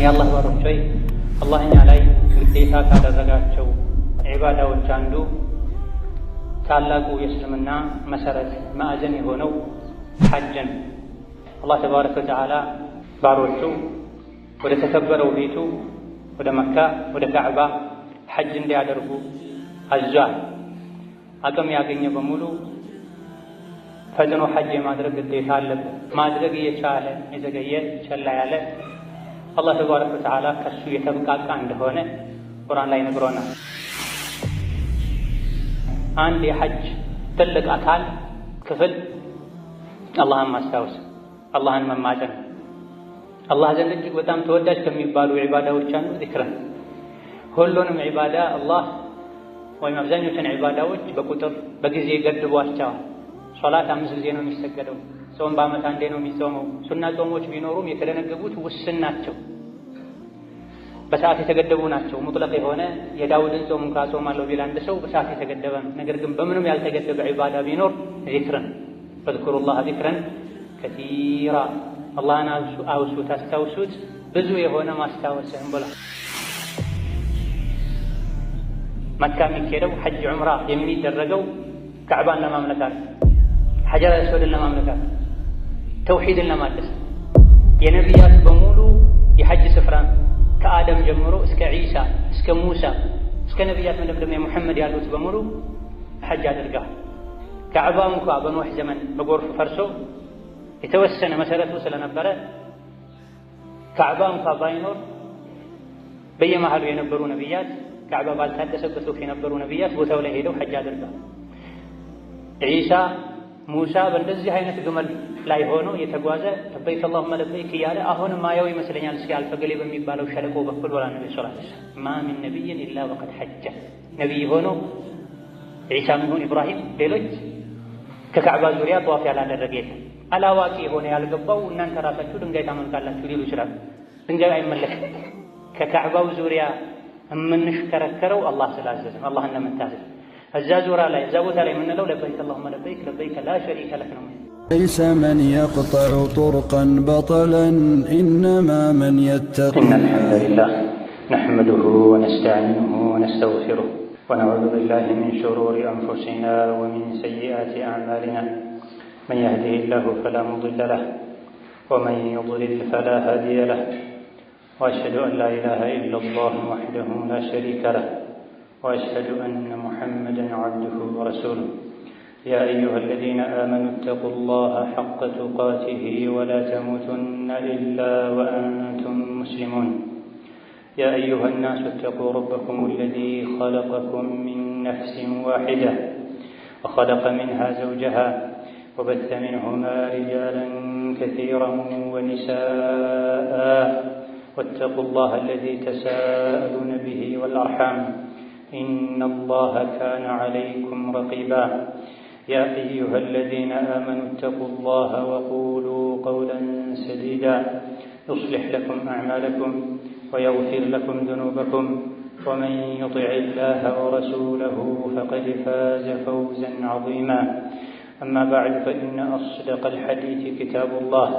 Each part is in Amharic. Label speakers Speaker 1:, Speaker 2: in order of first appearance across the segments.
Speaker 1: የአላህ ባሮች ሆይ አላህ እኛ ላይ ግዴታ ካደረጋቸው ዒባዳዎች አንዱ ታላቁ የእስልምና መሰረት ማዕዘን የሆነው ሐጅን አላህ ተባረከ ወተዓላ ባሮቹ ወደ ተከበረው ቤቱ ወደ መካ ወደ ካዕባ ሐጅ እንዲያደርጉ አዟል። አቅም ያገኘ በሙሉ ፈጥኖ ሐጅ የማድረግ ግዴታ አለበት። ማድረግ እየቻለ የዘገየ ቸላ ያለ አላህ ተባረከ ወተዓላ ከሱ የተብቃቃ እንደሆነ ቁርአን ላይ ነግሮናል። አንድ የሐጅ ትልቅ አካል ክፍል አላህን ማስታወስ፣ አላህን መማጠን። አላህ ዘንድ እጅግ በጣም ተወዳጅ ከሚባሉ ዒባዳዎች አንዱ ዚክር። ሁሉንም ዒባዳ አላህ ወይም አብዛኞቹን ዒባዳዎች በቁጥር በጊዜ ገድቧቸዋል። ሶላት 5 ጊዜ ነው የሚሰገደው። ጾም በዓመት አንዴ ነው የሚጾመው። ሱና ጾሞች ቢኖሩም የተደነገጉት ውስን ናቸው፣ በሰዓት የተገደቡ ናቸው። ሙጥለቅ የሆነ የዳውድን ጾም እንኳ ጾማለሁ ቢል አንድ ሰው በሰዓት የተገደበ ነው። ነገር ግን በምንም ያልተገደበ ዒባዳ ቢኖር ዚክርን ፈዝኩሩላህ ዚክረን ከሲራ፣ አላህን አውሱት አስታውሱት ብዙ የሆነ ማስታወስህን ብላ። መካ የሚኬደው ሐጅ ዑምራ የሚደረገው ካዕባን ለማምለካት፣ ሐጀር አስወድን ለማምለካት፣ ተውሂድን ለማደስ የነቢያት በሙሉ የሐጅ ስፍራ ከአደም ጀምሮ እስከ ዒሳ እስከ ሙሳ እስከ ነቢያት መደምደሚያ ሙሐመድ ያሉት በሙሉ ሐጅ አድርገዋል። ካዕባ እንኳ በኖህ ዘመን በጎርፍ ፈርሶ የተወሰነ መሰረቱ ስለነበረ ካዕባ እንኳ ባይኖር በየመሃሉ የነበሩ ነቢያት ካዕባ ባልታደሰበት ወቅት የነበሩ ነቢያት ቦታው ላይ ሄደው ሐጅ አድርገዋል። ዒሳ ሙሳ በእንደዚህ አይነት ግመል ላይ ሆኖ የተጓዘ ለበይክ አላሁመ ለበይክ እያለ አሁንም ማየው ይመስለኛል እስኪ አልፈገሌ በሚባለው ሸለቆ በኩል ወላ ነብይ ሰለላሁ ዐለይሂ ወሰለም ማ ሚን ነቢይን ኢላ ወቀድ ሐጀ። ነቢይ ሆኖ ዒሳም ይሁን ኢብራሂም ሌሎች ከካዕባ ዙሪያ ጠዋፍ ያላደረገ የለም። አላዋቂ የሆነ ያልገባው እናንተ ራሳችሁ ድንጋይ ታመልካላችሁ ሊሉ ይችላል። ድንጋይ አይመለክም። ከካዕባው ዙሪያ የምንሽከረከረው አላህ ስላዘዘን አላህን ለመታዘዝ እዛ ዙሪያ ላይ እዛ ቦታ ላይ የምንለው ለበይክ አላሁመ ለበይክ ለበይከ ላ ሸሪከ ለክ ነው።
Speaker 2: ليس من يقطع طرقا بطلا إنما من يتقي.
Speaker 1: إن الحمد لله نحمده ونستعينه ونستغفره ونعوذ بالله من شرور أنفسنا ومن سيئات أعمالنا من يهده الله فلا مضل له ومن يضلل فلا هادي له وأشهد أن لا إله إلا الله وحده لا شريك له وأشهد أن محمدا عبده ورسوله. يا أيها الذين آمنوا اتقوا الله حق تقاته ولا تموتن إلا وأنتم مسلمون. يا أيها الناس اتقوا ربكم الذي خلقكم من نفس واحدة وخلق منها زوجها وبث منهما رجالا كثيرا ونساء واتقوا الله الذي تساءلون به والأرحام إن الله كان عليكم رقيبا. يا أيها الذين آمنوا اتقوا الله وقولوا قولا سديدا يصلح لكم أعمالكم ويغفر لكم ذنوبكم ومن يطع الله ورسوله فقد فاز فوزا عظيما. أما بعد فإن أصدق الحديث كتاب الله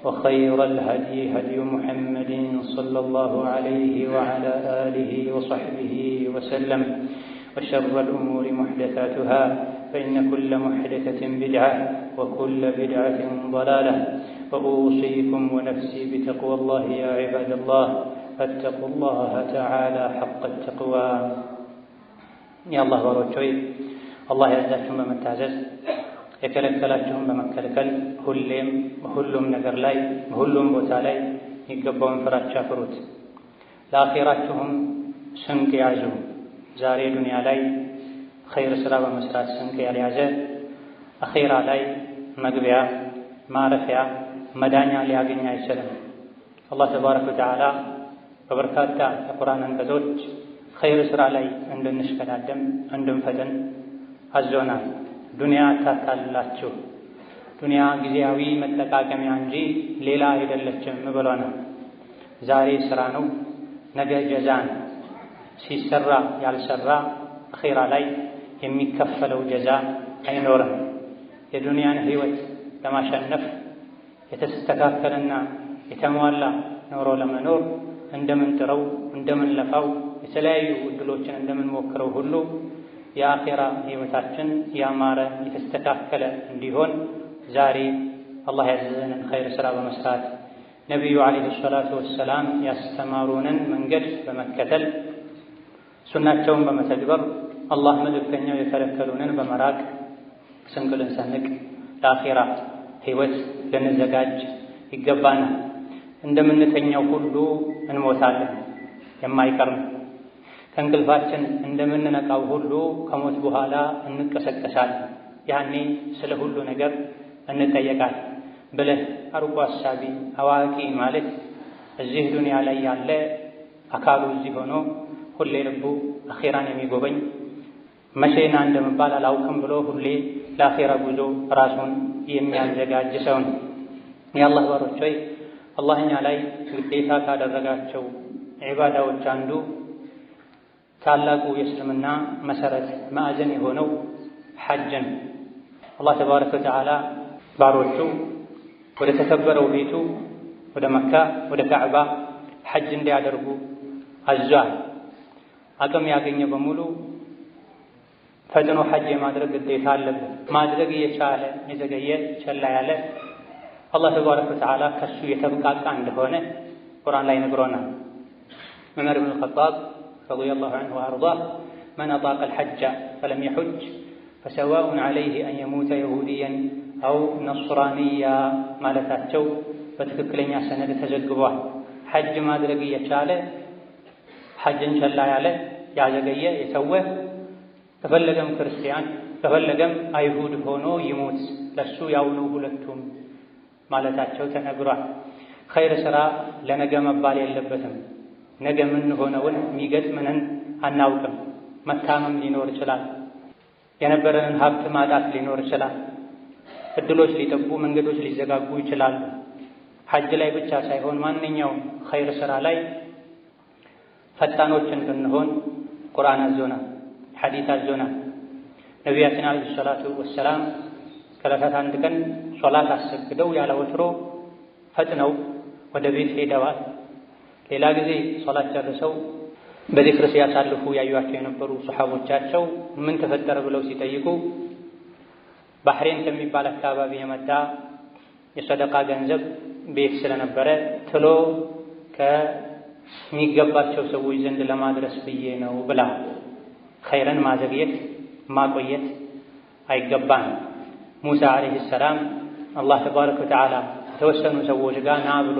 Speaker 1: وخير الهدي هدي محمد صلى الله عليه وعلى آله وصحبه وسلم وشر الأمور محدثاتها فإن كل محدثة بدعة وكل بدعة ضلالة وأوصيكم ونفسي بتقوى الله يا عباد الله فاتقوا الله تعالى حق التقوى. يا الله ورجوي الله يعزكم بمتعزز የከለከላችሁን በመከልከል ሁሉም ነገር ላይ ሁሉም ቦታ ላይ የሚገባውን ፍራቻ ፍሩት። ለአኺራችሁም ስንቅ ያዙ። ዛሬ ዱንያ ላይ ኸይር ስራ በመስራት ስንቅ ያልያዘ አኺራ ላይ መግቢያ ማረፊያ መዳኛ ሊያገኝ አይችልም። አላህ ተባረከ ወተዓላ በበርካታ የቁርአን አንቀጾች ኸይር ስራ ላይ እንድንሽቀዳደም እንድንፈጥን አዞናል። ዱንያ አታታልላችሁ፣ ዱንያ ጊዜያዊ መጠቃቀሚያ እንጂ ሌላ አይደለችም ብሎናል። ዛሬ ስራ ነው፣ ነገ ጀዛ ነው። ሲሰራ ያልሰራ አኺራ ላይ የሚከፈለው ጀዛ አይኖርም። የዱንያን ህይወት ለማሸነፍ የተስተካከለና የተሟላ ኑሮ ለመኖር እንደምንጥረው እንደምንለፋው የተለያዩ እድሎችን እንደምንሞክረው ሁሉ የአኺራ ህይወታችን ያማረ የተስተካከለ እንዲሆን ዛሬ አላህ ያዘዘንን ኸይር ሥራ በመስራት ነቢዩ ዓለይሂ ሰላቱ ወሰላም ያስተማሩንን መንገድ በመከተል ሱናቸውን በመተግበር አላህ መልእክተኛው የከለከሉንን በመራቅ ስንቅ ልንሰንቅ ለአኺራ ህይወት ልንዘጋጅ ይገባናል። እንደምንተኛው ሁሉ እንሞታለን፣ የማይቀር ነው። ከእንቅልፋችን እንደምንነቃው ሁሉ ከሞት በኋላ እንቀሰቀሳለን። ያኔ ስለ ሁሉ ነገር እንጠየቃለን። ብለህ አርቆ አሳቢ አዋቂ ማለት እዚህ ዱንያ ላይ ያለ አካሉ እዚህ ሆኖ ሁሌ ልቡ አኺራን የሚጎበኝ መቼና እንደምባል አላውቅም ብሎ ሁሌ ለአኺራ ጉዞ ራሱን የሚያዘጋጅ ሰው ነው። የአላህ ባሮች ሆይ አላህ እኛ ላይ ግዴታ ካደረጋቸው ዒባዳዎች አንዱ ታላቁ የእስልምና መሰረት ማዕዘን የሆነው ሐጅን አላህ ተባረከ ወተዓላ ባሮቹ ወደ ተከበረው ቤቱ ወደ መካ ወደ ካዕባ ሐጅ እንዲያደርጉ አዟል። አቅም ያገኘ በሙሉ ፈጥኖ ሐጅ የማድረግ ግዴታ አለበት። ማድረግ እየቻለ የዘገየ ቸላ ያለ አላህ ተባረከ ወተዓላ ከሱ የተብቃቃ እንደሆነ ቁርአን ላይ ነግሮናል። ዑመር ብን አልኸጣብ ረዲየላሁ ዐንሁ ወአርዳህ መን አጣቀ አልሐጀ ፈለም የሑጅ ፈሰዋኡን ዐለይሂ አን የሙተ የሁዲያን አው ነስራንያ ማለታቸው በትክክለኛ ሰነድ ተዘግቧል። ሐጅ ማድረግ እየቻለ ሐጅን ቸላ ያለ ያዘገየ የተወ ከፈለገም ክርስቲያን ከፈለገም አይሁድ ሆኖ ይሞት ለሱ ያው ነው ሁለቱም ማለታቸው ተነግሯል። ኸይር ሥራ ለነገ መባል የለበትም። ነገ ምን ሆነውን የሚገጥመንን አናውቅም። መታመም ሊኖር ይችላል። የነበረንን ሀብት ማጣት ሊኖር ይችላል። እድሎች ሊጠቡ መንገዶች ሊዘጋጉ ይችላሉ። ሐጅ ላይ ብቻ ሳይሆን ማንኛውም ኸይር ሥራ ላይ ፈጣኖችን ብንሆን ቁርአን አዞናል፣ ሐዲስ አዞናል። ነቢያችን ዓለይሂ ሰላቱ ወሰላም ከዕለታት አንድ ቀን ሶላት አሰግደው ያለ ወትሮ ፈጥነው ወደ ቤት ሄደዋል። ሌላ ጊዜ ሶላት ጨርሰው በዚክር ሲያሳልፉ ያዩአቸው የነበሩ ሱሐቦቻቸው ምን ተፈጠረ ብለው ሲጠይቁ ባህሬን ከሚባል አካባቢ የመጣ የሰደቃ ገንዘብ ቤት ስለነበረ ትሎ ከሚገባቸው ሰዎች ዘንድ ለማድረስ ብዬ ነው ብላ። ኸይርን ማዘግየት ማቆየት አይገባም። ሙሳ ዓለይሂ ሰላም አላህ ተባረከ ወተዓላ የተወሰኑ ሰዎች ጋር ና ብሎ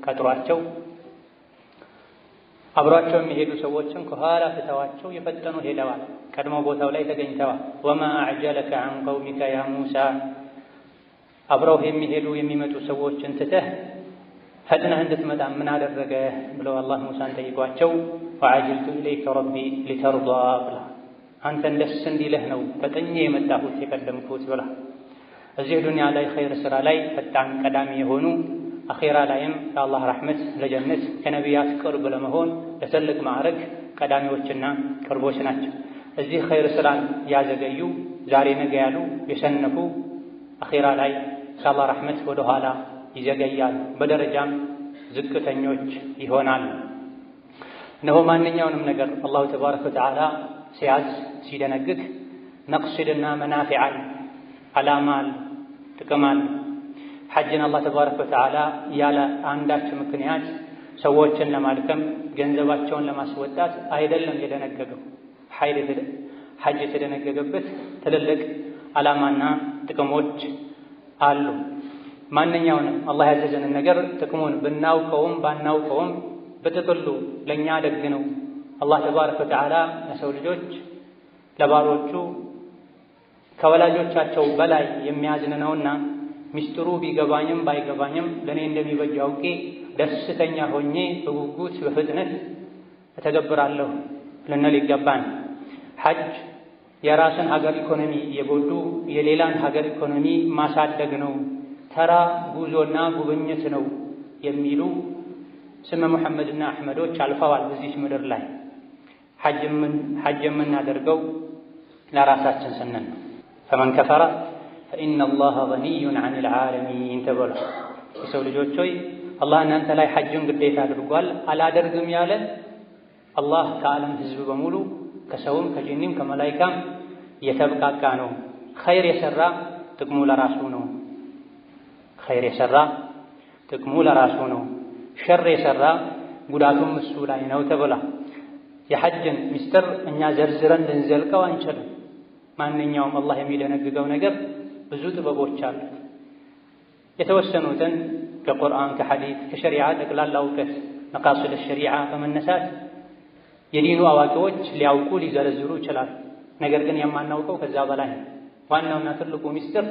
Speaker 1: ቀጥሯቸው አብሯቸው የሚሄዱ ሰዎችን ከኋላ ትተዋቸው የፈጠኑ ሄደዋል። ቀድሞ ቦታው ላይ ተገኝተዋል። ወማ አዕጀለከ ዐን ቀውሚከ ያ ሙሳ፣ አብረው የሚሄዱ የሚመጡ ሰዎችን ትተህ ፈጥነህ እንድትመጣ ምን አደረገህ ብለው አላህ ሙሳን ጠይቋቸው ወዐጅልቱ ኢለይከ ረቢ ሊተርዳ ብላ፣ አንተን ደስ እንዲልህ ነው ፈጥኜ የመጣሁት የቀደምኩት ብላ። እዚህ ዱንያ ላይ ኸይር ሥራ ላይ ፈጣን ቀዳሚ የሆኑ አኺራ ላይም ለአላህ ረሕመት ለጀነት ከነቢያት ቅርብ ለመሆን ለትልቅ ማዕረግ ቀዳሚዎችና ቅርቦች ናቸው። እዚህ ኸይር ሥራን ያዘገዩ ዛሬ ነገ ያሉ የሰነፉ አኺራ ላይ ከአላህ ረሕመት ወደ ኋላ ይዘገያሉ፣ በደረጃም ዝቅተኞች ይሆናሉ። እነሆ ማንኛውንም ነገር አላሁ ተባረከ ወተዓላ ሲያዝ ሲደነግግ መቅሰድና መናፊዓል ዓላማል ጥቅማል። ሐጅን አላህ ተባረከ ወተዓላ ያለ አንዳች ምክንያት ሰዎችን ለማድከም ገንዘባቸውን ለማስወጣት አይደለም የደነገገው። ሐጅ የተደነገገበት ትልልቅ ዓላማና ጥቅሞች አሉ። ማንኛውንም አላህ ያዘዘንን ነገር ጥቅሙን ብናውቀውም ባናውቀውም በጥቅሉ ለእኛ ደግ ነው። አላህ ተባረከ ወተዓላ ለሰው ልጆች ለባሮቹ ከወላጆቻቸው በላይ የሚያዝን ነውና ሚስጥሩ ቢገባኝም ባይገባኝም ለእኔ እንደሚበጅ አውቄ ደስተኛ ሆኜ በጉጉት በፍጥነት እተገብራለሁ ልንል ይገባን። ሐጅ የራስን ሀገር ኢኮኖሚ የጎዱ የሌላን ሀገር ኢኮኖሚ ማሳደግ ነው፣ ተራ ጉዞና ጉብኝት ነው የሚሉ ስመ ሙሐመድና አሕመዶች አልፈዋል በዚህ ምድር ላይ። ሐጅ የምናደርገው ለራሳችን ስንል ነው። ፈመን ከፈረ ፈኢነ አላህ ገኒዩን ዐኒል ዓለሚን ተብሏል። የሰው ልጆች ሆይ አላህ እናንተ ላይ ሐጅን ግዴታ አድርጓል። አላደርግም ያለ አላህ ከዓለም ህዝብ በሙሉ ከሰውም ከጂኒም ከመላይካም የተብቃቃ ነው። ኸይር የሰራ ጥቅሙ ለራሱ ነው። ኸይር የሰራ ጥቅሙ ለራሱ ነው። ሸር የሰራ ጉዳቱም እሱ ላይ ነው ተብላ። የሐጅን ምስጢር እኛ ዘርዝረን ልንዘልቀው አንችልም። ማንኛውም አላህ የሚደነግገው ነገር ብዙ ጥበቦች አሉ። የተወሰኑትን ከቁርአን ከሐዲት ከሸሪዓ ጠቅላላ እውቀት መቃሲድ ሸሪዓ በመነሳት የዲኑ አዋቂዎች ሊያውቁ ሊዘረዝሩ ይችላል። ነገር ግን የማናውቀው ከዛ በላይ ነው። ዋናውና ትልቁ ምስጢር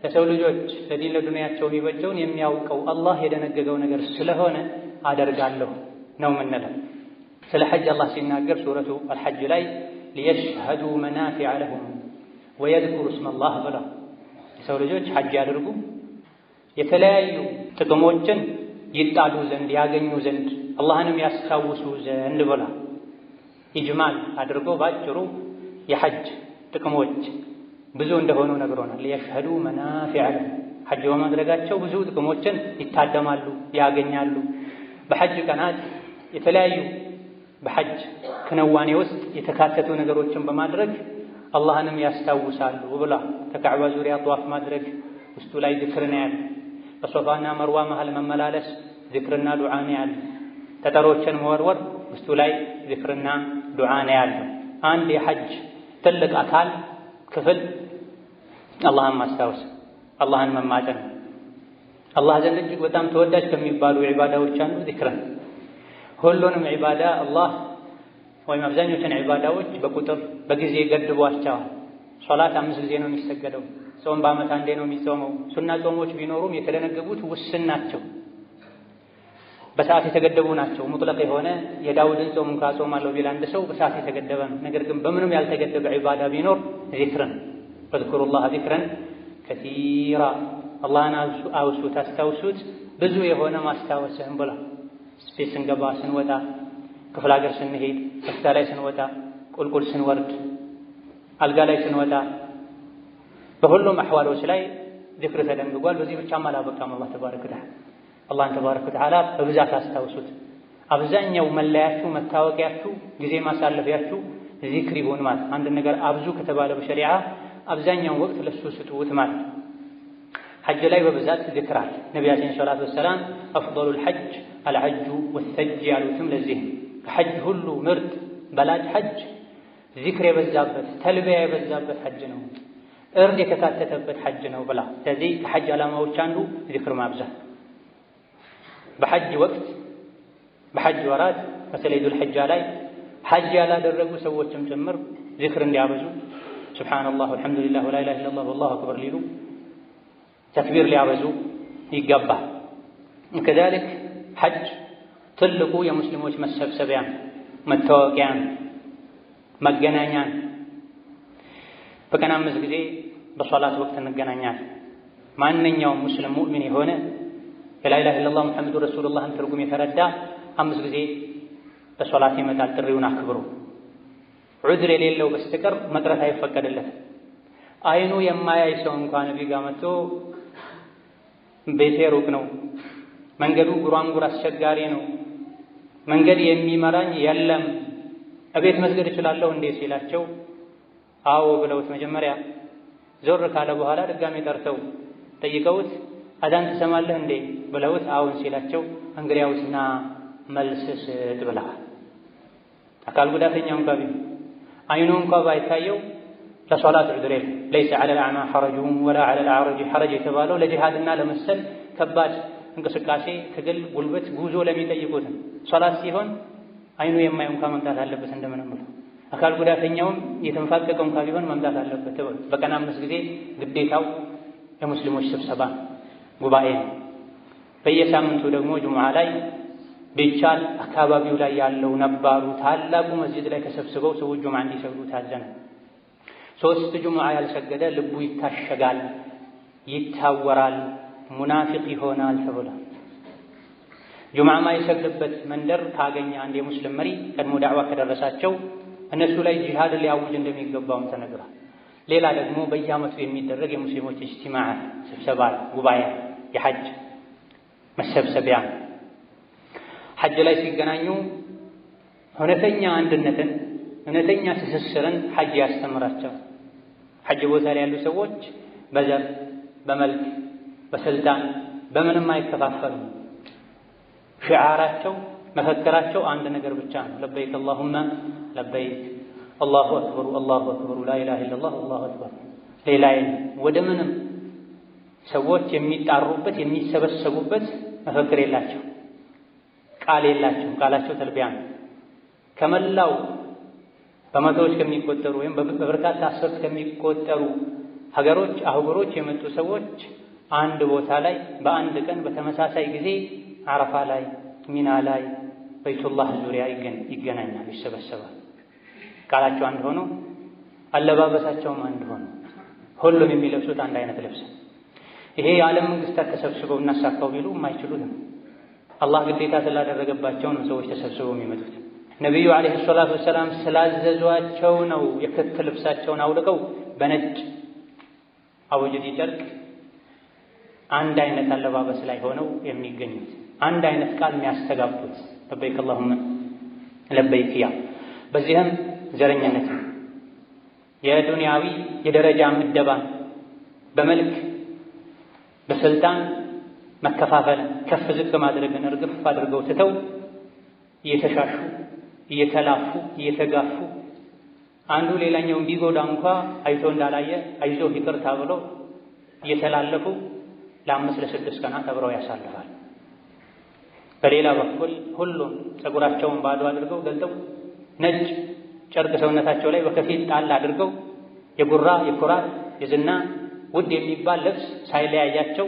Speaker 1: ለሰው ልጆች ለዲን ለዱንያቸው የሚበጀውን የሚያውቀው አላህ የደነገገው ነገር ስለሆነ አደርጋለሁ ነው የምንለው። ስለ ሐጅ አላህ ሲናገር ሱረቱ አልሐጅ ላይ ሊየሽሀዱ መናፊዐ ለሁም ወየዝኩሩ እስመላህ ብላ የሰው ልጆች ሐጅ ያድርጉ የተለያዩ ጥቅሞችን ይጣሉ ዘንድ ያገኙ ዘንድ አላህንም ያስታውሱ ዘንድ ብላ ኢጅማል አድርጎ ባጭሩ የሐጅ ጥቅሞች ብዙ እንደሆኑ ነግሮናል። ሊየሽሀዱ መናፊዐ ለሁም ሐጅ በማድረጋቸው ብዙ ጥቅሞችን ይታደማሉ፣ ያገኛሉ። በሐጅ ቀናት የተለያዩ በሐጅ ክንዋኔ ውስጥ የተካተቱ ነገሮችን በማድረግ አላህንም ያስታውሳሉ ብላ ከካዕባ ዙሪያ ጧፍ ማድረግ ውስጡ ላይ ዚክር ነው ያለ። በሶፋና መርዋ መሃል መመላለስ ዚክርና ዱዓ ነው ያለ። ጠጠሮችን መወርወር ውስጡ ላይ ዚክርና ዱዓ ነው ያለ። አንድ የሐጅ ትልቅ አካል ክፍል አላህን ማስታወስ፣ አላህን መማጠን። አላህ ዘንድ እጅግ በጣም ተወዳጅ ከሚባሉ ዒባዳዎች አንዱ ዚክር ነው። ሁሉንም ዒባዳ አላህ ወይም አብዛኞቹን ዒባዳዎች በቁጥር በጊዜ ገድቧቸዋል። ሶላት 5 ጊዜ ነው የሚሰገደው። ጾም በዓመት አንዴ ነው የሚጾመው። ሱና ጾሞች ቢኖሩም የተደነገጉት ውስን ናቸው፣ በሰዓት የተገደቡ ናቸው። ሙጥለቅ የሆነ የዳውድን ጾም እንኳ ጾማለሁ ቢል አንድ ሰው በሰዓት የተገደበ ነው። ነገር ግን በምንም ያልተገደበ ዒባዳ ቢኖር ዚክርን ወዝኩሩላህ ዚክረን ከሲራ አላህን አውሱት አስታውሱት ብዙ የሆነ ማስታወስህን ብላ ስፔስ ስንገባ ስንወጣ፣ ክፍለ ሀገር ስንሄድ፣ በስታ ላይ ስንወጣ፣ ቁልቁል ስንወርድ፣ አልጋ ላይ ስንወጣ፣ በሁሉም አሕዋሎች ላይ ዚክር ተደንግጓል። በዚህ ብቻም አላበቃም። አላህን ተባረከ ወተዓላ በብዛት አስታውሱት። አብዛኛው መለያችሁ መታወቂያችሁ ጊዜ ማሳለፊያችሁ ዚክር ይሁን ማለት። አንድ ነገር አብዙ ከተባለ በሸሪዓ አብዛኛው ወቅት ለሱ ስጡት ማለት። ሐጅ ላይ በብዛት ዚክር አለ። ነቢያችን ሰለላሁ ዐለይሂ ወሰለም አፍደሉል ሐጅ አልሐጁ ወሰጅ ያሉትም ለዚህ ከሐጅ ሁሉ ምርጥ በላጭ ሐጅ ዚክር የበዛበት ተልቢያ የበዛበት ሐጅ ነው፣ እርድ የተካተተበት ሐጅ ነው ብላ። ስለዚህ ከሐጅ ዓላማዎች አንዱ ዚክር ማብዛት። በሐጅ ወቅት በሐጅ ወራት በተለይ ዙል ሒጃ ላይ ሐጅ ያላደረጉ ሰዎችም ጭምር ዚክር እንዲያበዙ ሱብሓነላህ ወልሐምዱሊላህ ወላ ኢላሃ ኢለላህ ወላሁ አክበር ሊሉ ተክቢር ሊያበዙ ይገባል። ከዛሊክ ሐጅ ትልቁ የሙስሊሞች መሰብሰቢያ መታወቂያ መገናኛ። በቀን 5 ጊዜ በሶላት ወቅት እንገናኛለን። ማንኛውም ሙስሊም ሙእሚን የሆነ የላ ኢላሃ ኢለላህ ሙሐመዱ ረሱሉላህን ትርጉም የተረዳ 5 ጊዜ በሶላት ይመጣል። ጥሪውን አክብሩ። ዑድር የሌለው በስተቀር መቅረት አይፈቀድለትም። አይኑ የማያይ ሰው እንኳን ነቢ ጋር መጥቶ ቤቴ ሩቅ ነው፣ መንገዱ ጉራንጉር አስቸጋሪ ነው፣ መንገድ የሚመራኝ የለም፣ እቤት መስገድ እችላለሁ እንዴ ሲላቸው አዎ ብለውት መጀመሪያ ዞር ካለ በኋላ ድጋሜ ጠርተው ጠይቀውት አዛን ትሰማለህ እንዴ ብለውት አዎን ሲላቸው እንግዲያውስና መልስ ስጥ ብለዋል። አካል ጉዳተኛ እንኳን ቢሆን አይኑ እንኳን ባይታየው ለሶላት ዑድር የለም። ለይሰ ዐለል አዕማ ሐረጁን ወላ ዐለል አዕረጅ ሐረጅ የተባለው ለጂሃድና ለመሰል ከባድ እንቅስቃሴ ትግል፣ ጉልበት፣ ጉዞ ለሚጠይቁት ሶላት ሲሆን አይኑ የማየው እንኳን መምጣት አለበት እንደምንም ብሎ አካል ጉዳተኛውም የተንፋቀቀው እንኳን ቢሆን መምጣት አለበት። በቀን 5 ጊዜ ግዴታው የሙስሊሞች ስብሰባ ጉባኤ ነው። በየሳምንቱ ደግሞ ጁሙዓ ላይ ቢቻል አካባቢው ላይ ያለው ነባሩ ታላቁ መስጂድ ላይ ተሰብስበው ሰዎች ጁሙዓ እንዲሰግዱ ታዘነ። 3 ጁሙዓ ያልሰገደ ልቡ ይታሸጋል፣ ይታወራል፣ ሙናፊቅ ይሆናል ተብሏል። ጁሙዓ ማይሰግድበት መንደር ካገኘ አንድ የሙስሊም መሪ ቀድሞ ዳዕዋ ከደረሳቸው እነሱ ላይ ጂሃድ ሊያውጅ እንደሚገባውም ተነግሯል። ሌላ ደግሞ በየዓመቱ የሚደረግ የሙስሊሞች ኢጅቲማዕ ስብሰባ ጉባኤ የሐጅ መሰብሰቢያ ሐጅ ላይ ሲገናኙ እውነተኛ አንድነትን እውነተኛ ትስስርን ሐጅ ያስተምራቸዋል። ሐጅ ቦታ ላይ ያሉ ሰዎች በዘር በመልክ በስልጣን በምንም አይከፋፈሉም። ሽዓራቸው መፈክራቸው አንድ ነገር ብቻ ነው። ለበይክ አላሁመ ለበይክ አላሁ አክበር አላሁ አክበር ላ ኢላሃ ኢለላህ አላሁ አክበር። ሌላ ወደ ምንም ሰዎች የሚጣሩበት የሚሰበሰቡበት መፈክር የላቸው፣ ቃል የላቸው። ቃላቸው ተልቢያ ነው። ከመላው በመቶዎች ከሚቆጠሩ ወይም በበርካታ አስርት ከሚቆጠሩ ሀገሮች አህጉሮች የመጡ ሰዎች አንድ ቦታ ላይ በአንድ ቀን በተመሳሳይ ጊዜ አረፋ ላይ ሚና ላይ በይቱላህ ዙሪያ ይገናኛሉ፣ ይሰበሰባል። ቃላቸው አንድ ሆኖ አለባበሳቸውም አንድ ሆኖ ሁሉም የሚለብሱት አንድ አይነት ልብስ። ይሄ የዓለም መንግስታት ተሰብስበው እናሳካው ቢሉ የማይችሉት ነው። አላህ ግዴታ ስላደረገባቸው ነው ሰዎች ተሰብስበው የሚመጡት። ነቢዩ ዓለይሂ ሰላቱ ወሰላም ስላዘዟቸው ነው የክት ልብሳቸውን አውልቀው በነጭ አቡጀዲ ጨርቅ አንድ አይነት አለባበስ ላይ ሆነው የሚገኙት፣ አንድ አይነት ቃል የሚያስተጋቡት ለበይክ አላሁመ ለበይክ። ያ በዚህም ዘረኝነት የዱንያዊ የደረጃ ምደባን በመልክ በስልጣን መከፋፈልን ከፍ ዝቅ ማድረግን እርግፍ አድርገው ትተው እየተሻሹ እየተላፉ እየተጋፉ አንዱ ሌላኛውን ቢጎዳ እንኳ አይቶ እንዳላየ አይዞህ ይቅርታ ብሎ እየተላለፉ ለ5 ለ6 ቀናት አብረው ያሳልፋል። በሌላ በኩል ሁሉም ፀጉራቸውን ባዶ አድርገው ገልጠው ነጭ ጨርቅ ሰውነታቸው ላይ በከፊል ጣል አድርገው የጉራ የኩራት የዝና ውድ የሚባል ልብስ ሳይለያያቸው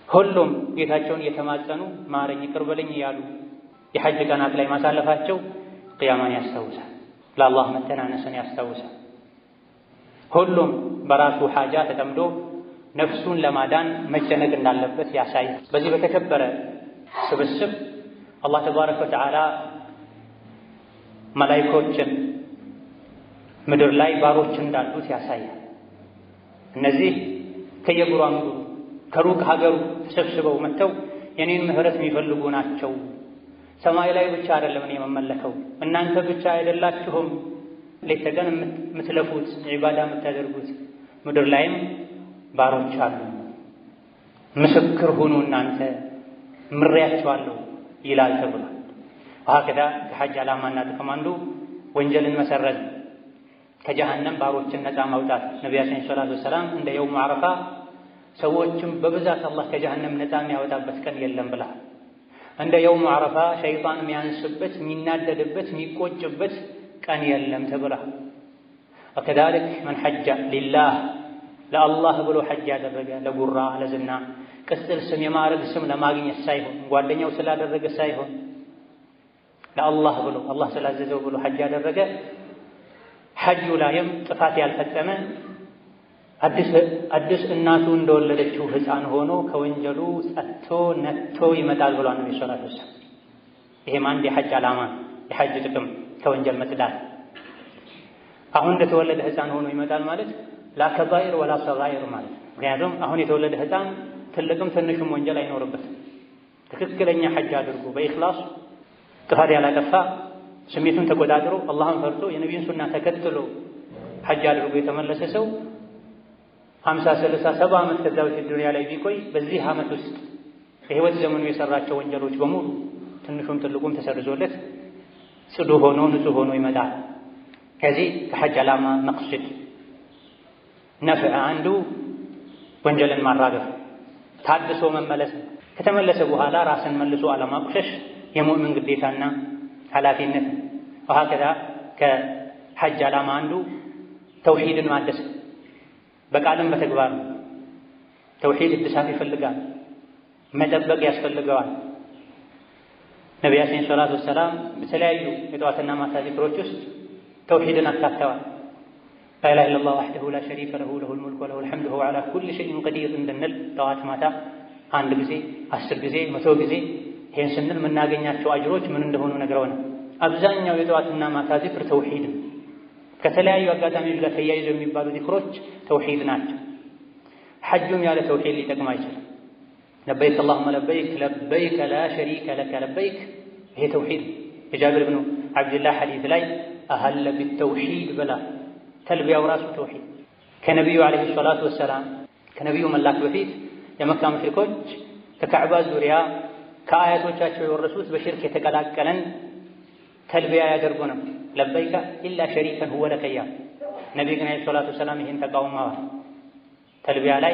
Speaker 1: ሁሉም ጌታቸውን እየተማጸኑ ማረኝ ይቅር በለኝ እያሉ የሐጅ ቀናት ላይ ማሳለፋቸው ቅያማን ያስታውሳል፣ ለአላህ መተናነስን ያስታውሳል። ሁሉም በራሱ ሐጃ ተጠምዶ ነፍሱን ለማዳን መጨነቅ እንዳለበት ያሳያል። በዚህ በተከበረ ስብስብ አላህ ተባረከ ወተዓላ መላኢኮችን ምድር ላይ ባሮች እንዳሉት ያሳያል። እነዚህ ከየጉራንጉሩ ከሩቅ ሀገሩ ተሰብስበው መጥተው የኔን ምህረት የሚፈልጉ ናቸው። ሰማይ ላይ ብቻ አይደለም እኔ የምመለከው፣ እናንተ ብቻ አይደላችሁም ሌት ተቀን የምትለፉት ዒባዳ የምታደርጉት፣ ምድር ላይም ባሮች አሉ፣ ምስክር ሁኑ እናንተ ምሬያቸዋለሁ ይላል ተብሏል። ወሀከዛ ከሐጅ ዓላማና ጥቅም አንዱ ወንጀልን መሰረዝ፣ ከጀሃነም ባሮችን ነፃ ማውጣት። ነቢያችን ሰለላሁ ዐለይሂ ወሰለም እንደ የውም አረፋ ሰዎችም በብዛት አላህ ከጀሃነም ነፃ የሚያወጣበት ቀን የለም ብላ፣ እንደ የውም አረፋ ሸይጣን የሚያንስበት የሚናደድበት የሚቆጭበት ቀን የለም ተብላ። ወከዛሊክ መን ሐጀ ሊላህ ለአላህ ብሎ ሐጅ ያደረገ ለጉራ ለዝና ቅጽል ስም የማዕረግ ስም ለማግኘት ሳይሆን ጓደኛው ስላደረገ ሳይሆን ለአላህ ብሎ አላህ ስላዘዘው ብሎ ሐጅ ያደረገ ሐጁ ላይም ጥፋት ያልፈጸመ አዲስ እናቱ እንደወለደችው ሕፃን ሆኖ ከወንጀሉ ጸጥቶ ነጥቶ ይመጣል ብሏል ነብዩ ሰለላሁ ዐለይሂ ወሰለም። ይሄም አንድ የሐጅ ዓላማ የሐጅ ጥቅም ከወንጀል መጽዳት። አሁን እንደተወለደ ሕፃን ሆኖ ይመጣል ማለት ላ ከባኢር ወላ ሰጋኢር ማለት። ምክንያቱም አሁን የተወለደ ሕፃን ትልቅም ትንሽም ወንጀል አይኖርበትም። ትክክለኛ ሐጅ አድርጎ በኢኽላስ ጥፋት ያላጠፋ ስሜቱን ተቆጣጥሮ አላህን ፈርቶ የነቢዩን ሱና ተከትሎ ሐጅ አድርጎ የተመለሰ ሰው 50 60 70 ዓመት ከዛ በፊት ዱንያ ላይ ቢቆይ በዚህ ዓመት ውስጥ የህይወት ዘመኑ የሰራቸው ወንጀሎች በሙሉ ትንሹም ትልቁም ተሰርዞለት ጽዱ ሆኖ ንጹህ ሆኖ ይመጣል። ከዚህ ከሐጅ ዓላማ መቅሰድ ነፍዕ አንዱ ወንጀልን ማራገፍ ታድሶ መመለስ። ከተመለሰ በኋላ ራስን መልሶ አለማቁሸሽ የሙእምን ግዴታና ኃላፊነት። ወሀከዛ ከሐጅ ዓላማ አንዱ ተውሂድን ማደስ በቃልም በተግባር። ተውሂድ እድሳት ይፈልጋል፣ መጠበቅ ያስፈልገዋል። ነቢያችን ሰለላሁ ዐለይሂ ወሰለም በተለያዩ የጠዋትና ማታ ዚክሮች ውስጥ ተውሂድን አካተዋል። ላኢላሃ ኢለላህ ወሕደሁ ላ ሸሪከ ለሁ ለሁል ሙልኩ ወለሁል ሐምዱ ወሁወ ዐላ ኩሊ ሸይኢን ቀዲር እንድንል ጠዋት ማታ 1 ጊዜ 10 ጊዜ 100 ጊዜ ይህን ስንል የምናገኛቸው አጅሮች ምን እንደሆኑ ነግረውናል። አብዛኛው የጠዋትና ማታ ዚክር ተውሂድ ነው። ከተለያዩ አጋጣሚዎች ጋር ተያይዘው የሚባሉ ዚክሮች ተውሂድ ናቸው። ሐጁም ያለ ተውሂድ ሊጠቅም አይችልም። ለበይክ አላሁመ ለበይክ ለበይከ ላ ሸሪከ ለከ ለበይክ ይሄ ተውሂድ የጃብር ብኑ አብድላህ ሐዲስ ላይ አህለ ቢተውሂድ በላ ተልቢያው ራሱ ተውሂድ። ከነቢዩ ዓለይሂ ሰላቱ ወሰላም ከነቢዩ መላክ በፊት የመካ ሙሽሪኮች ከካዕባ ዙሪያ ከአያቶቻቸው የወረሱት በሽርክ የተቀላቀለን ተልቢያ ያደርጉ ነው። ለበይከ ኢላ ሸሪከን ሁወ ለከ እያሉ ነቢዩ ግን ዓለይሂ ሰላቱ ወሰላም ይህን ተቃውመዋል። ተልቢያ ላይ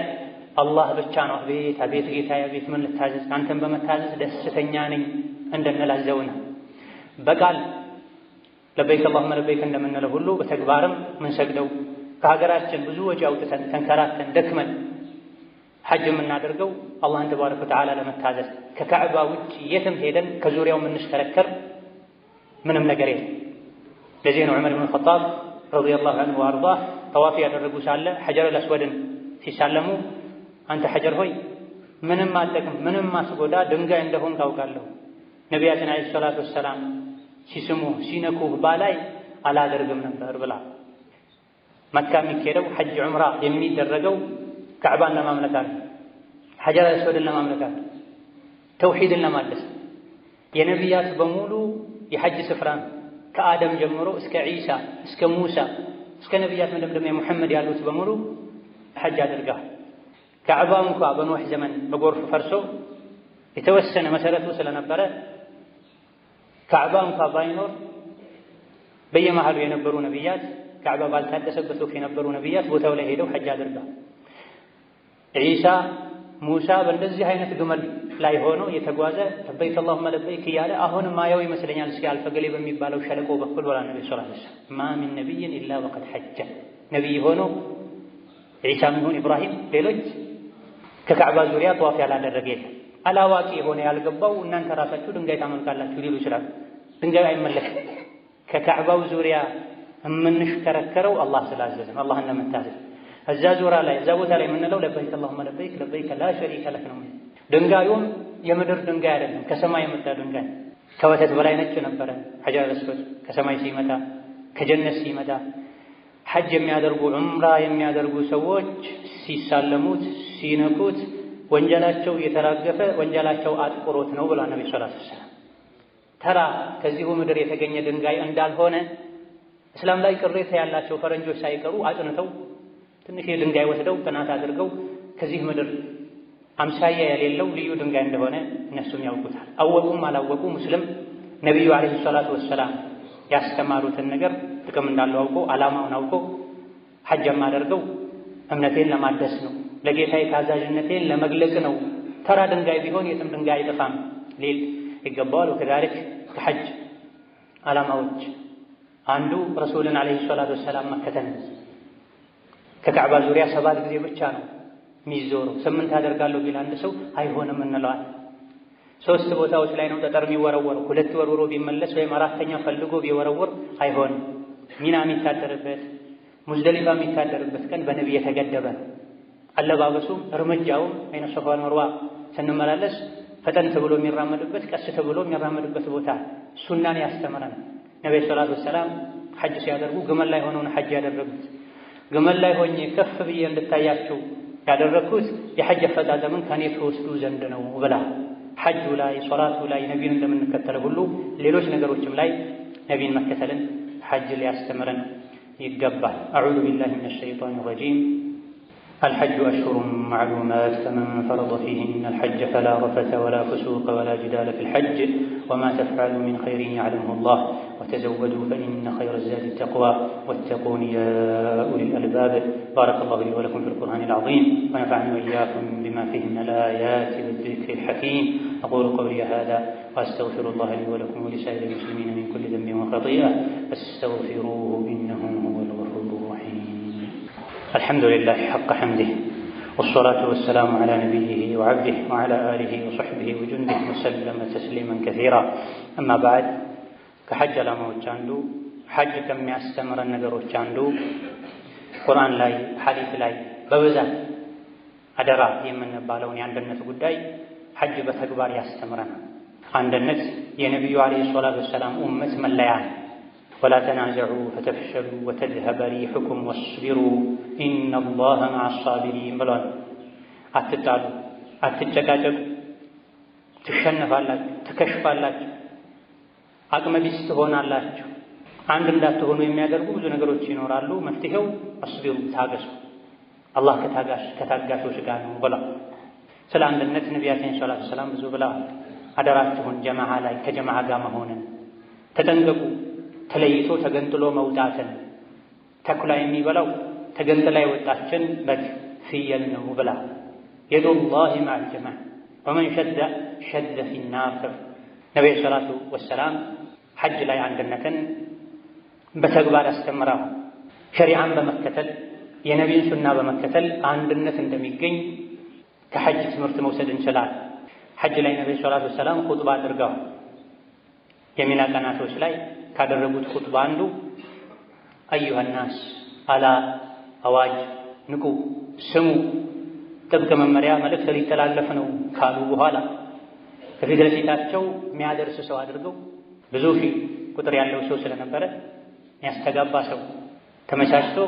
Speaker 1: አላህ ብቻ ነው አቤት አቤት ጌታዬ አቤት ምን ልታዘዝ አንተን በመታዘዝ ደስተኛ ነኝ እንድንል አዘውና በቃል ለበይከ አላሁመ ለበይከ እንደምንለው ሁሉ በተግባርም ምንሰግደው ከሀገራችን ብዙ ወጪ አውጥተን ተንከራተን ደክመን ሐጅ የምናደርገው አላህን ተባረከ ወተዓላ ለመታዘዝ ከካዕባ ውጭ የትም ሄደን ከዙሪያው የምንሽከረከር ምንም ነገር የለም። ለዚህ ነው ዑመር ብን ኸጣብ ረዲየላሁ ዐንሁ ወአርዳህ ጠዋፍ ያደረጉ ሳለ ሐጀረል አስወድን ሲሳለሙ አንተ ሐጀር ሆይ ምንም አትጠቅም ምንም አትጎዳ ድንጋይ እንደሆንክ አውቃለሁ። ነቢያችን ዓለይሂ ሰላቱ ወሰላም ሲስሙህ ሲነኩህ ባላይ አላደርግም ነበር ብላ። መካ የሚካሄደው ሐጅ ዑምራ የሚደረገው ካዕባን ለማምለካት ሐጀር አስወድን ለማምለካት ተውሂድን ለማደስ የነቢያት በሙሉ የሐጅ ስፍራ ከአደም ጀምሮ እስከ ዒሳ እስከ ሙሳ እስከ ነቢያት መደምደሚያ ሙሐመድ ያሉት በሙሉ ሐጅ አድርገዋል። ካዕባ እንኳ በኖህ ዘመን በጎርፍ ፈርሶ የተወሰነ መሰረቱ ስለነበረ ካዕባ እንኳ ባይኖር በየመሃሉ የነበሩ ነቢያት ካዕባ ባልታደሰበት ወቅት የነበሩ ነቢያት ቦታው ላይ ሄደው ሐጅ አድርገዋል። ዒሳ ሙሳ በእንደዚህ አይነት ግመል ላይ ሆኖ የተጓዘ ለበይከ አላሁመ ለበይክ እያለ አሁን ማየው ይመስለኛል ሲያልፍ ገሌ በሚባለው ሸለቆ በኩል ወላ ነብዩ ሰለላሁ ዐለይሂ ወሰለም ማ ሚን ነቢይን ኢላ ወቀድ ሐጀ ነቢይ ሆኖ ዒሳም ይሁን ኢብራሂም ሌሎች ከካዕባ ዙሪያ ጠዋፍ ያላደረገ የለም። አላዋቂ የሆነ ያልገባው እናንተ ራሳችሁ ድንጋይ ታመልካላችሁ ሊሉ ይችላል። ድንጋይ አይመለክም። ከካዕባው ዙሪያ የምንሽከረከረው አላህ ስላዘዘን አላህን ለመታዘዝ እዛ ዙራ ላይ እዛ ቦታ ላይ የምንለው ለበይከ አላሁመ ለበይክ ለበይከ ላ ሸሪከ ለክ ነው። ድንጋዩም የምድር ድንጋይ አይደለም፣ ከሰማይ የመጣ ድንጋይ ከወተት በላይ ነጭ ነበረ። ሐጀር አስወድ ከሰማይ ሲመጣ ከጀነት ሲመጣ ሐጅ የሚያደርጉ ዑምራ የሚያደርጉ ሰዎች ሲሳለሙት ሲነኩት ወንጀላቸው እየተራገፈ ወንጀላቸው አጥቁሮት ነው ብሏል ነብዩ ሰለላሁ ዐለይሂ ወሰለም። ተራ ከዚሁ ምድር የተገኘ ድንጋይ እንዳልሆነ እስላም ላይ ቅሬታ ያላቸው ፈረንጆች ሳይቀሩ አጥንተው ትንሽ ድንጋይ ወስደው ጥናት አድርገው ከዚህ ምድር አምሳያ የሌለው ልዩ ድንጋይ እንደሆነ እነሱም ያውቁታል። አወቁም አላወቁ ሙስሊም ነቢዩ ዓለይሂ ሰላቱ ወሰላም ያስተማሩትን ነገር ጥቅም እንዳለው አውቆ ዓላማውን አውቆ ሐጅ የማደርገው እምነቴን ለማደስ ነው፣ ለጌታዬ ታዛዥነቴን ለመግለጽ ነው። ተራ ድንጋይ ቢሆን የትም ድንጋይ አይጠፋም ሊል ይገባዋል። ወከዛሊክ ከሐጅ ዓላማዎች አንዱ ረሱልን ዓለይሂ ሰላቱ ወሰላም መከተል። ከካዕባ ዙሪያ 7 ጊዜ ብቻ ነው የሚዞረው። 8 አደርጋለሁ ቢል አንድ ሰው አይሆንም እንለዋል። 3 ቦታዎች ላይ ነው ጠጠር የሚወረወረው። 2 ወርውሮ ቢመለስ ወይም 4ኛ ፈልጎ ቢወረውር አይሆንም። ሚና የሚታደርበት ሙዝደሊፋ የሚታደርበት ቀን በነቢይ የተገደበ አለባበሱም እርምጃውም አይነ ሶፋ ወልመርዋ ስንመላለስ ፈጠን ተብሎ የሚራመድበት ቀስ ተብሎ የሚራመድበት ቦታ ሱናን ያስተምረናል። ነብዩ ሰለላሁ ዐለይሂ ወሰለም ሐጅ ሲያደርጉ ግመል ላይ ሆነው ሐጅ ያደረጉት። ግመል ላይ ሆኜ ከፍ ብዬ እንድታያችሁ ያደረኩት የሐጅ አፈጻጸምን ከኔ ተወስዱ ዘንድ ነው ብላ። ሐጁ ላይ ሶላቱ ላይ ነቢይን እንደምንከተለው ሁሉ ሌሎች ነገሮችም ላይ ነቢይን መከተልን ሐጅ ሊያስተምረን ይገባል። አዑዙ ቢላሂ ሚነ ሸይጣኒ ረጂም الحج أشهر معلومات فمن فرض فيهن الحج فلا رفث ولا فسوق ولا جدال في الحج وما تفعلوا من خير يعلمه الله وتزودوا فإن خير الزاد التقوى واتقون يا أولي الألباب. بارك الله لي ولكم في القرآن العظيم ونفعني وإياكم بما فيه من الآيات والذكر الحكيم. أقول قولي هذا وأستغفر الله لي ولكم ولسائر المسلمين من كل ذنب وخطيئة فاستغفروه إنه هو الغفور الرحيم. الحمد لله حق حمده والصلاة والسلام على نبيه وعبده وعلى آله وصحبه وجنده وسلم تسليما كثيرا. أما بعد كحج لاموች አንዱ ሐጅ ከሚያስተምረን ነገሮች አንዱ ቁርአን ላይ ሐዲስ ላይ በብዛት አደራ የምንባለውን የአንድነት ጉዳይ ሐጅ በተግባር ያስተምረናል። አንድነት የነቢዩ ዓለይሂ ሰላቱ ወሰላም ኡመት መለያ ولا تنازعوا فتفشلوا وتذهب ريحكم واصبروا إن الله مع الصابرين ብሏል። አትጣሉ፣ አትጨቃጨቁ፣ ትሸነፋላችሁ፣ ትከሽፋላችሁ። አቅመ ቢስ ትሆናላችሁ። አንድ እንዳትሆኑ የሚያደርጉ ብዙ ነገሮች ይኖራሉ። መፍትሄው አስቢሩ፣ ታገሱ፣ አላህ ከታጋሾች ጋር ነው ብላ። ስለ አንድነት ነቢያችን ሰለላሁ ዐለይሂ ወሰለም ብዙ ብለዋል። አደራችሁን ጀማዓ ላይ ከጀማዓ ጋር መሆንን ተጠንቀቁ። ተለይቶ ተገንጥሎ መውጣትን፣ ተኩላ የሚበላው ተገንጥላ የወጣችን በግ ፍየል ነው ብላ። የዱላሂ መዐል ጀማዓ ወመን ሸደ ፊናር። ነቢዩ ሰላቱ ወሰላም ሐጅ ላይ አንድነትን በተግባር አስተምረው ሸሪዓን በመከተል የነቢዩን ሱና በመከተል አንድነት እንደሚገኝ ከሐጅ ትምህርት መውሰድ እንችላለን። ሐጅ ላይ ነቢዩ ሰላቱ ወሰላም ኹጥባ አድርገዋል። የሚና ቀናቶች ላይ ካደረጉት ኹጥባ አንዱ አዩሃ ናስ፣ አላ አዋጅ፣ ንቁ፣ ስሙ፣ ጥብቅ መመሪያ መልእክት ሊተላለፍ ነው ካሉ በኋላ ከፊት ለፊታቸው የሚያደርስ ሰው አድርገው ብዙ ሺህ ቁጥር ያለው ሰው ስለነበረ የሚያስተጋባ ሰው ተመቻችቶ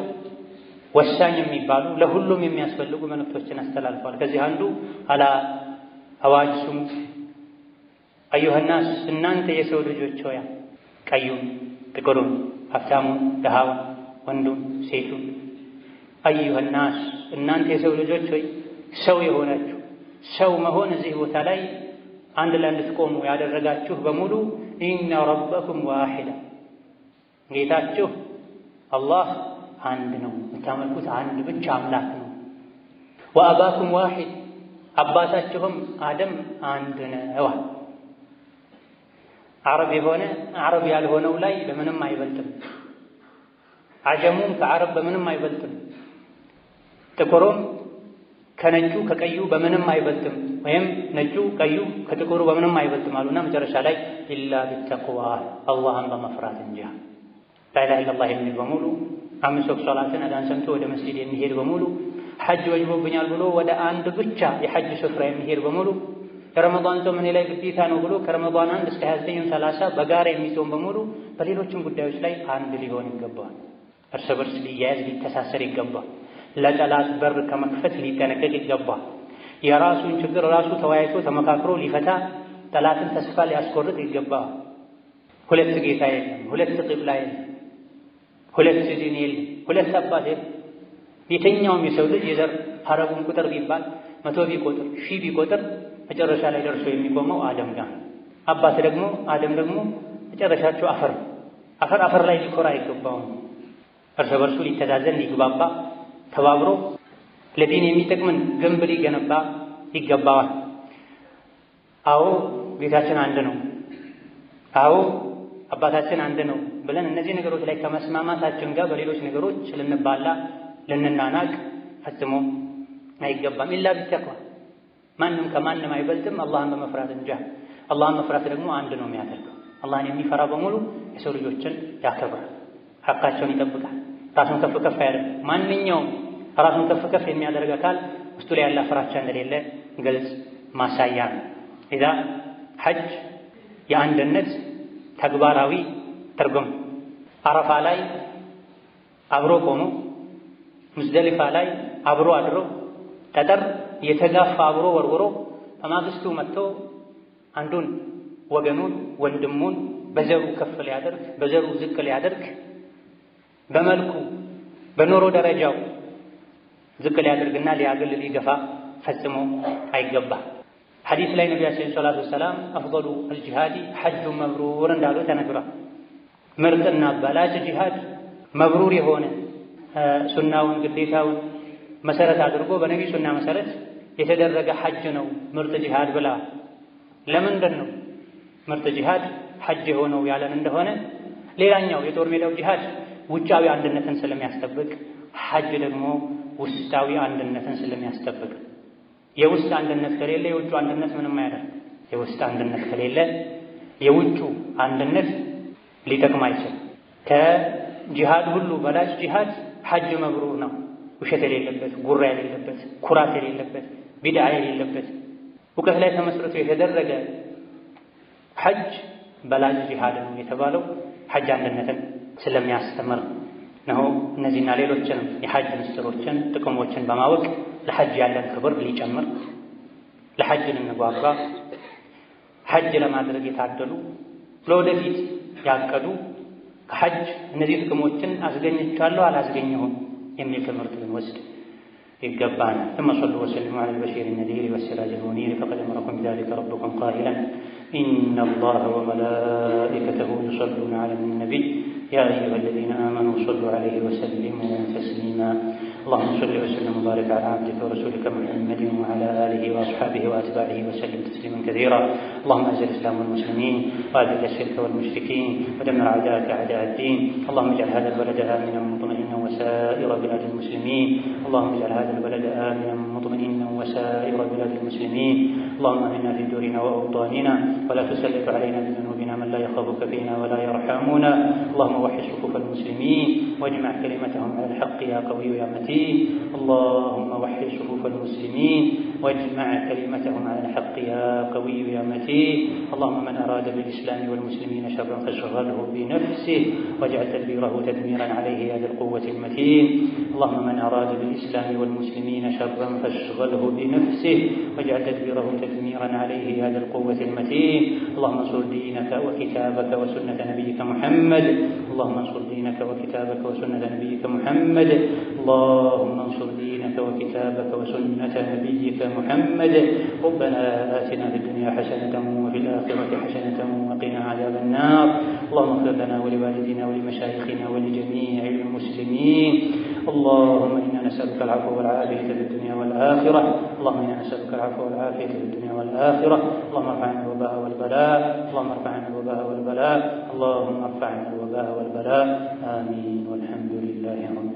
Speaker 1: ወሳኝ የሚባሉ ለሁሉም የሚያስፈልጉ መልእክቶችን አስተላልፈዋል። ከዚህ አንዱ አላ አዋጅ፣ ስሙ፣ አዩሃ ናስ፣ እናንተ የሰው ልጆች ሆይ፣ ቀዩን፣ ጥቁሩን፣ ሀብታሙን፣ ድሃውን፣ ወንዱን፣ ሴቱን፣ አዩሃ ናስ፣ እናንተ የሰው ልጆች ሆይ፣ ሰው የሆናችሁ ሰው መሆን እዚህ ቦታ ላይ አንድ ላይ እንድትቆሙ ያደረጋችሁ በሙሉ ኢነ ረበኩም ዋሂድ፣ ጌታችሁ አላህ አንድ ነው፣ የምታመልኩት አንድ ብቻ አምላክ ነው። ወአባኩም ዋሂድ፣ አባታችሁም አደም አንድ ነው። አረብ የሆነ አረብ ያልሆነው ላይ በምንም አይበልጥም። አጀሙም ከአረብ በምንም አይበልጥም። ጥቁሩም ከነጩ ከቀዩ በምንም አይበልጥም። ወይም ነጩ ቀዩ ከጥቁሩ በምንም አይበልጥም አሉና መጨረሻ ላይ ኢላ ቢተቅዋ፣ አላህን በመፍራት እንጂ። ላኢላሃ ኢለላህ የሚል በሙሉ አምስት ወቅት ሶላትን አዳን ሰምቶ ወደ መስጂድ የሚሄድ በሙሉ ሐጅ ወጅቦብኛል ብሎ ወደ አንድ ብቻ የሐጅ ስፍራ የሚሄድ በሙሉ የረመዳን ጾም እኔ ላይ ግዴታ ነው ብሎ ከረመዳን 1 እስከ 29 30 በጋራ የሚጾም በሙሉ በሌሎችም ጉዳዮች ላይ አንድ ሊሆን ይገባል። እርስ በርስ ሊያያዝ ሊተሳሰር ይገባል። ለጠላት በር ከመክፈት ሊጠነቀቅ ይገባል። የራሱን ችግር ራሱ ተወያይቶ ተመካክሮ ሊፈታ ጠላትን ተስፋ ሊያስቆርጥ ይገባል። ሁለት ጌታ የለም፣ ሁለት ቂብላ የለም፣ ሁለት ዲን የለም፣ ሁለት አባት የለም። የትኛውም የሰው ልጅ የዘር ሐረጉን ቁጥር ቢባል 100 ቢቆጥር 1000 ቢቆጥር መጨረሻ ላይ ደርሶ የሚቆመው አደም ጋር። አባት ደግሞ አደም ደግሞ መጨረሻቸው አፈር ላይ ሊኮራ አይገባውም። እርስ በርሱ ሊተዛዘን ሊግባባ ተባብሮ ለዲን የሚጠቅምን ግንብ ሊገነባ ይገባዋል። አዎ ጌታችን አንድ ነው፣ አዎ አባታችን አንድ ነው ብለን እነዚህ ነገሮች ላይ ከመስማማታችን ጋር በሌሎች ነገሮች ልንባላ ልንናናቅ ፈጽሞ አይገባም። ኢላ ቢተቅዋ፣ ማንም ከማንም አይበልጥም አላህን በመፍራት እንጂ። አላህን መፍራት ደግሞ አንድ ነው የሚያደርገው። አላህን የሚፈራ በሙሉ የሰው ልጆችን ያከብራል፣ ሐቃቸውን ይጠብቃል፣ ራሱን ከፍ ከፍ ያደርጋል። ማንኛውም ራሱን ከፍ ከፍ የሚያደርግ አካል ውስጡ ላይ ያለ ፍራቻ እንደሌለ ግልጽ ማሳያ ነው። ኢዛ ሐጅ የአንድነት ተግባራዊ ትርጉም። አረፋ ላይ አብሮ ቆሞ ሙዝደሊፋ ላይ አብሮ አድሮ ጠጠር የተጋፋ አብሮ ወርውሮ በማግስቱ መጥቶ አንዱን ወገኑን ወንድሙን በዘሩ ከፍ ሊያደርግ በዘሩ ዝቅ ሊያደርግ በመልኩ በኖሮ ደረጃው ዝቅ ሊያደርግና ሊያገል ሊገፋ ፈጽሞ አይገባ። ሐዲስ ላይ ነቢያችን ሰለላሁ ዐለይሂ ወሰለም አፍضሉ አልጂሃዲ ሐጁ መብሩር እንዳሉ ተነግሯል። ምርጥና በላጭ ጂሃድ መብሩር የሆነ ሱናውን ግዴታውን መሰረት አድርጎ በነቢዩ ሱና መሰረት የተደረገ ሐጅ ነው ምርጥ ጂሃድ ብላ። ለምንድን ነው ምርጥ ጂሃድ ሐጅ የሆነው ያለን እንደሆነ ሌላኛው የጦር ሜዳው ጂሃድ ውጫዊ አንድነትን ስለሚያስጠብቅ፣ ሐጅ ደግሞ ውስጣዊ አንድነትን ስለሚያስጠብቅ። የውስጥ አንድነት ከሌለ የውጭ አንድነት ምንም አያደርግ። የውስጥ አንድነት ከሌለ የውጭ አንድነት ሊጠቅም አይችልም። ከጂሃድ ሁሉ በላጭ ጂሃድ ሐጅ መብሩር ነው። ውሸት የሌለበት፣ ጉራ የሌለበት፣ ኩራት የሌለበት፣ ቢድዓ የሌለበት እውቀት ላይ ተመስርቶ የተደረገ ሐጅ በላጭ ጂሃድ ነው የተባለው ሐጅ አንድነትን ስለሚያስተምር ነው። እነዚህና ሌሎችንም የሐጅ ምስጢሮችን ጥቅሞችን በማወቅ ለሐጅ ያለን ክብር ሊጨምር፣ ለሐጅ ልንጓጓ፣ ሐጅ ለማድረግ የታደሉ ለወደፊት ያቀዱ ከሐጅ እነዚህ ጥቅሞችን አስገኝቻለሁ አላስገኘሁም የሚል ትምህርት ብንወስድ ይገባናል። ثم صلوا وسلموا على البشير النذير والسراج المنير فقد أمركم بذلك ربكم قائلا إن الله وملائكته يصلون على النبي يا أيها الذين آمنوا صلوا عليه وسلموا تسليما اللهم صل وسلم وبارك على عبدك ورسولك محمد وعلى آله وأصحابه وأتباعه وسلم تسليما كثيرا اللهم أعز الإسلام والمسلمين وأذل الشرك والمشركين ودمر أعداءك أعداء الدين اللهم اجعل هذا البلد آمنا مطمئنا وسائر بلاد المسلمين اللهم اجعل هذا البلد آمنا مطمئنا وسائر بلاد المسلمين اللهم آمنا في دورنا وأوطاننا ولا تسلط علينا بذنوبنا من لا يخافك فينا ولا يرحمنا اللهم وحد صفوف المسلمين واجمع كلمتهم على الحق يا قوي يا متين اللهم وحد صفوف المسلمين واجمع كلمتهم على الحق يا قوي يا متين اللهم من أراد بالإسلام والمسلمين شرا فاشغله بنفسه واجعل تدبيره تدميرا عليه يا ذا القوة المتين اللهم من أراد بالإسلام والمسلمين شرا فاشغله بنفسه واجعل تدبيره تدميرا عليه يا ذا القوة المتين اللهم انصر دينك وكتابك وسنة نبيك محمد اللهم انصر دينك وكتابك وسنة نبيك محمد اللهم انصر دينك وكتابك وسنة نبيك محمد ربنا آتنا في الدنيا حسنة وفي الآخرة حسنة وقنا عذاب النار اللهم اغفر لنا ولوالدينا ولمشايخنا ولجميع المسلمين اللهم إنا نسألك العفو والعافية في الدنيا والآخرة اللهم إنا نسألك العفو والعافية في الدنيا والآخرة اللهم ارفع عنا الوباء والبلاء اللهم ارفع عنا الوباء والبلاء اللهم ارفع عنا الوباء والبلاء آمين والحمد لله رب